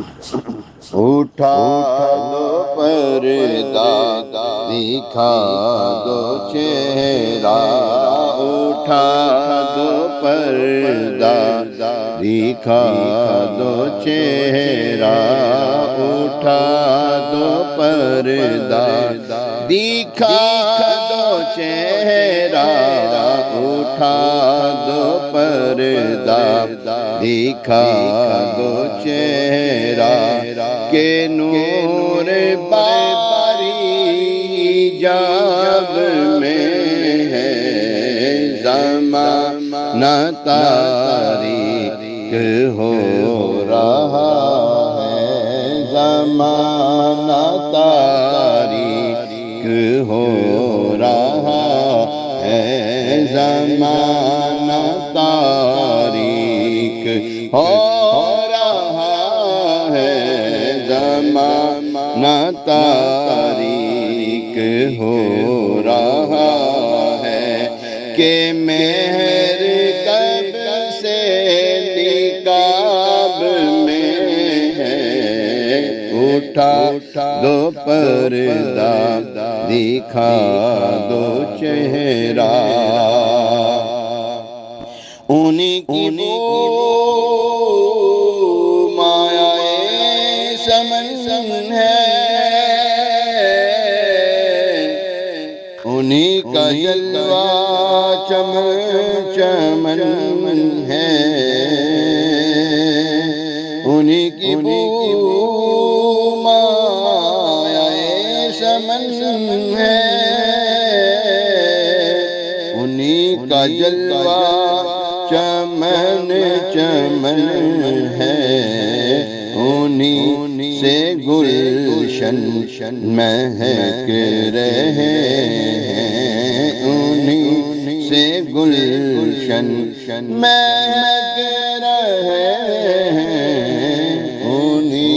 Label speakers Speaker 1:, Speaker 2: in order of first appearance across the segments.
Speaker 1: اٹھا دو پردہ دکھا دو چہرہ، اٹھا دو پردہ دکھا دو چہرہ، اٹھا دو پردہ دکھا دو چہرہ، اٹھا دو پردہ دکھا دو چہرہ، کہ نور باری جب میں ہے زمانہ تاریک ہو رہا ہے، زمانہ تاریک ہو رہا ہے، زمانہ تاریک ہو رہا ہے، زمانہ تاریک ہو رہا ہے، کہ مہر کب سے نقاب میں ہے، اٹھا دو پردہ دکھا دو چہرہ، انہی کی بو مایائے سمن ہے، انہی کا جلوہ چمن چمن ہے، انہی کی بو مایائے سمن ہے، انہی کا جلوہ چمن چمن ہے، انہی سے گلشن مہک رہے ہیں، انہی سے گلشن مہک رہے ہیں، انہی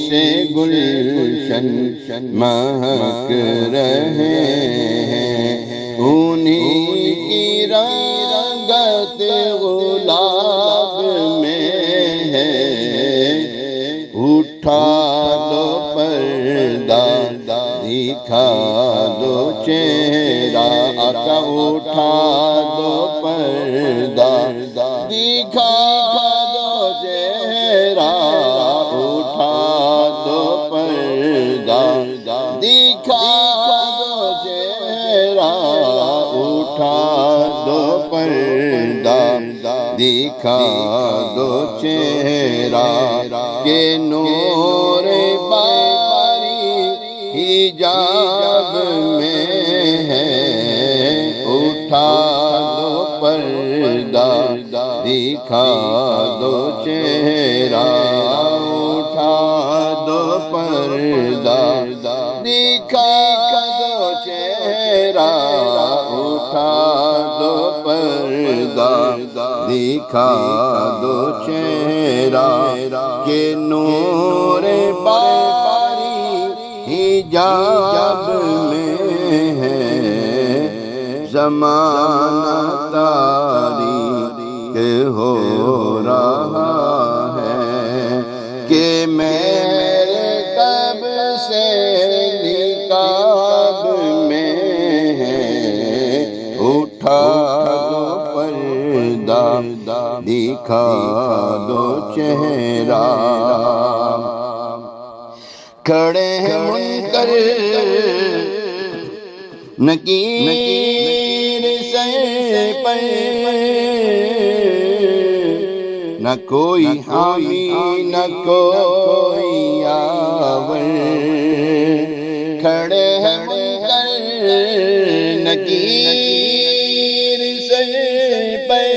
Speaker 1: سے گلشن مہک رہے ہیں، انہی کی رنگت گلاب میں ہے، اٹھا دو پردہ دکھا دو چہرہ، آقا اٹھا دو پردہ دکھا دو چہرہ، اٹھا دو پردہ دکھا دو چہرہ، اٹھا دو پردہ دکھا دو چہرہ، کہ نور باری حجاب میں ہے، اٹھا دو پردہ دکھا دو چہرہ، اٹھا دو پردہ دکھا دو چہرہ، اٹھا دو پردہ دکھا دو چہرہ، کہ نور باری حجاب میں ہے، زمانہ تاریک ہو رہا ہے، کہ میرے کب سے نقاب میں ہے، اٹھا دو پردہ دکھا دو چہرہ، کھڑے ہیں منکر نکیر سر پر، نہ کوئی حامی نہ کوئی یاور، کھڑے ہیں منکر نکیر سر پر،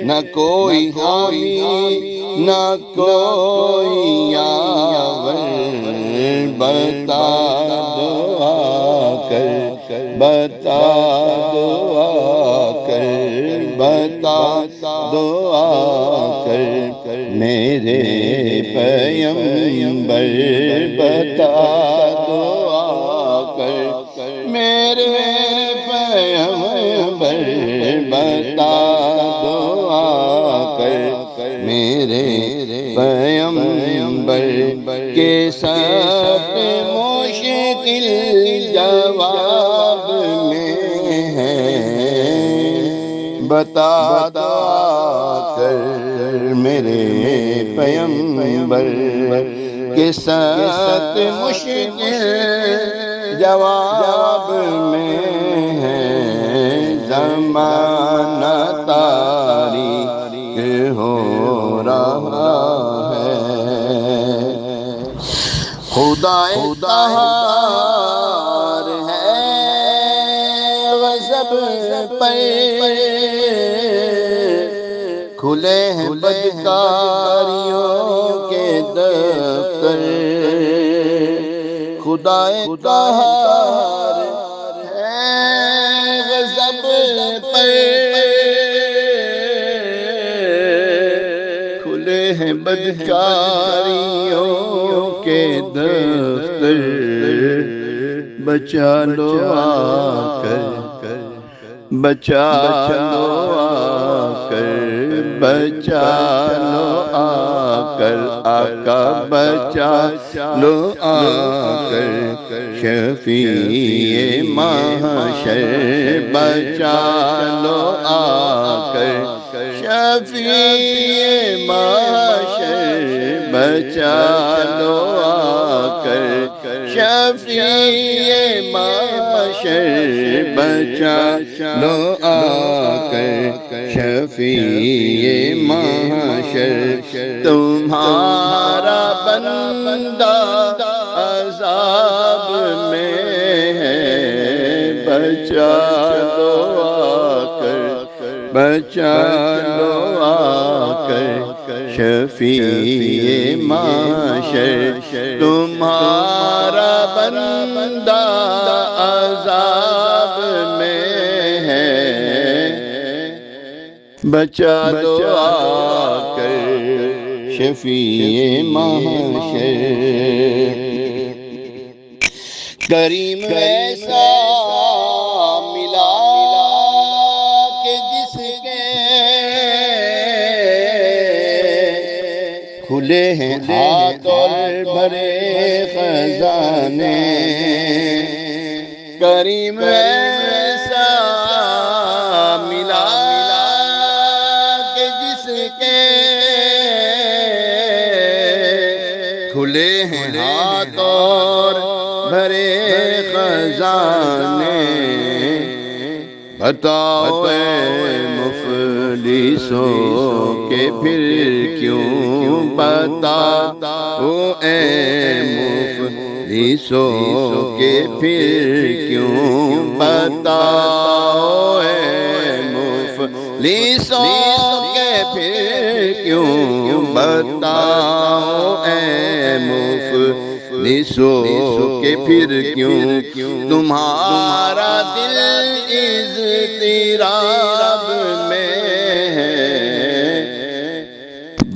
Speaker 1: نہ کوئی حامی نہ کوئی یاور، بتا دو آ کر، بتا دو آ کر، بتا دو آ کر میرے پیغمبر، بتا دو آ کر میرے پیغمبر، بتا دو آ کر میرے پیغمبر کے سب مشکل جواب میں ہے، بتا کر میرے پیغمبر کے سب مشکل جواب میں ہے، زمانہ تاریک ہو رہا ہے، خدا قہار ہے غضب پر، کھلے ہیں بدکاریوں کے دفتر، خدا قہار ہے غضب پر، کھلے ہیں بدکاریوں کے دفتر، بچا لو آ کر، بچا لو آ کر، بچا لو آ کر، آقا بچا لو آ کر، شفیع محشر بچا لو آ کر، شفیع محشر بچا لو آ کر، شفیع محشر بچا لو آ کر، شفیع محشر تمہارا بندہ عذاب میں ہے، بچا لو آ کر، بچا لو آ کر، شفیع محشر تمہارا بندہ عذاب میں ہے، بچا لو آ کر، شفیع محشر کریم ایسا ملا کہ جس کے کھلے ہیں ہاتھ اور بھرے خزانے، کریم ایسا ملا کہ جس کے کھلے ہیں ہاتھ اور بھرے خزانے، بتاؤ اے مفلسوں کہ پھر کیوں بتاؤ اے مفلسوں کہ پھر کیوں بتاؤ اے مفلسوں کہ پھر کیوں بتاؤ اے مفلسوں کہ پھر کیوں تمہارا دل اضطراب میں ہے،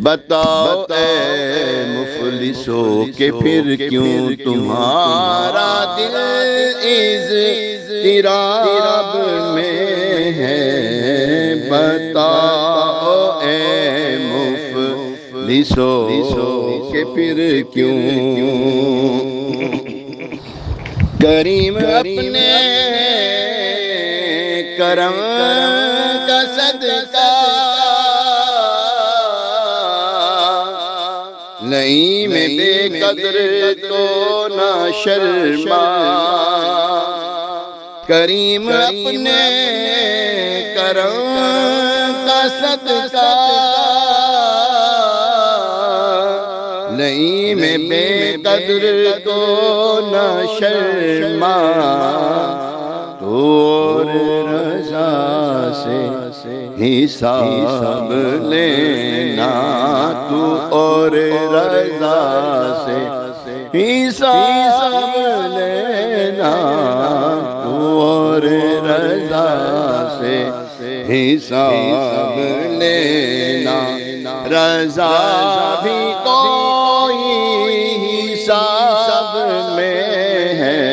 Speaker 1: بتاؤ اے مفلسوں کہ پھر کیوں تمہارا دل اضطراب میں ہے، بتاؤ اے مفلسوں کہ پھر کیوں کریم اپنے کرم کا صدقہ نعیم بے قدر تو نہ شرما، کریم اپنے کرم کا صدقہ نعیم بے قدر تو نہ شرما، تو اور رضا سے حساب لینا، تو اور رضا سے حساب لینا، تو اور رضا سے حساب لینا، رضا بھی کوئی حساب میں ہے،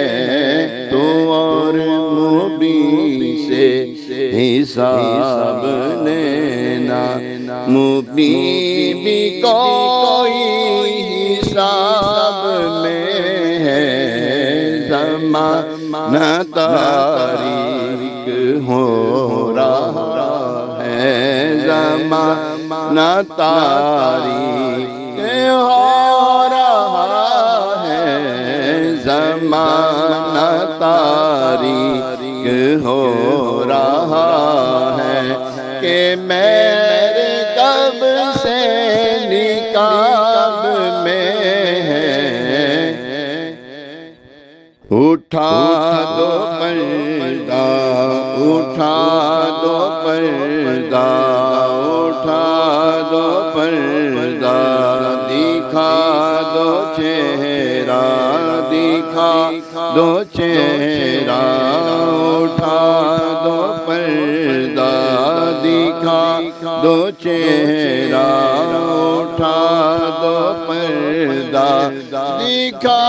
Speaker 1: تو اور مبین سے حساب لینا، مبین بھی زمانہ تاریک ہو رہا ہے، زمانہ تاریک ہو رہا ہے، زمانہ تاریک ہو رہا ہے کہ میرے کب سے نکاب میں ہے، اٹھا دو پردہ، اٹھا دو پردہ، اٹھا دو پردہ، دکھا دو چہرہ، دکھا دو چہرہ، اٹھا دو پردہ، دکھا دو چہرہ، اٹھا دو پردہ، دکھا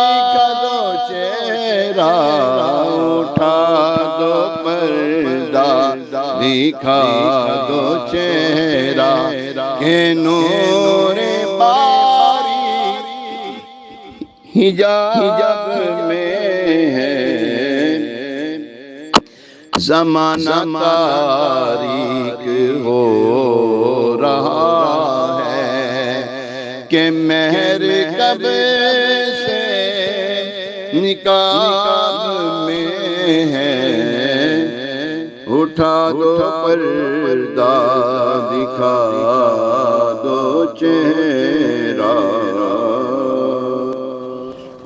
Speaker 1: دو چہرہ، اٹھا دو پردہ، دکھا دو چہرہ، کہ نور باری حجاب میں ہے، زمانہ تاریک ہو رہا ہے کہ مہر کب سے نکاب میں ہے، اٹھا دو پردہ، دکھا دو چہرہ۔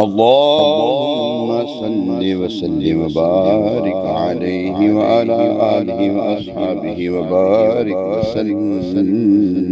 Speaker 1: اللہم صلی وسلم وبارک علیہ وعلی آلہ واصحابہ وبارک وسلم۔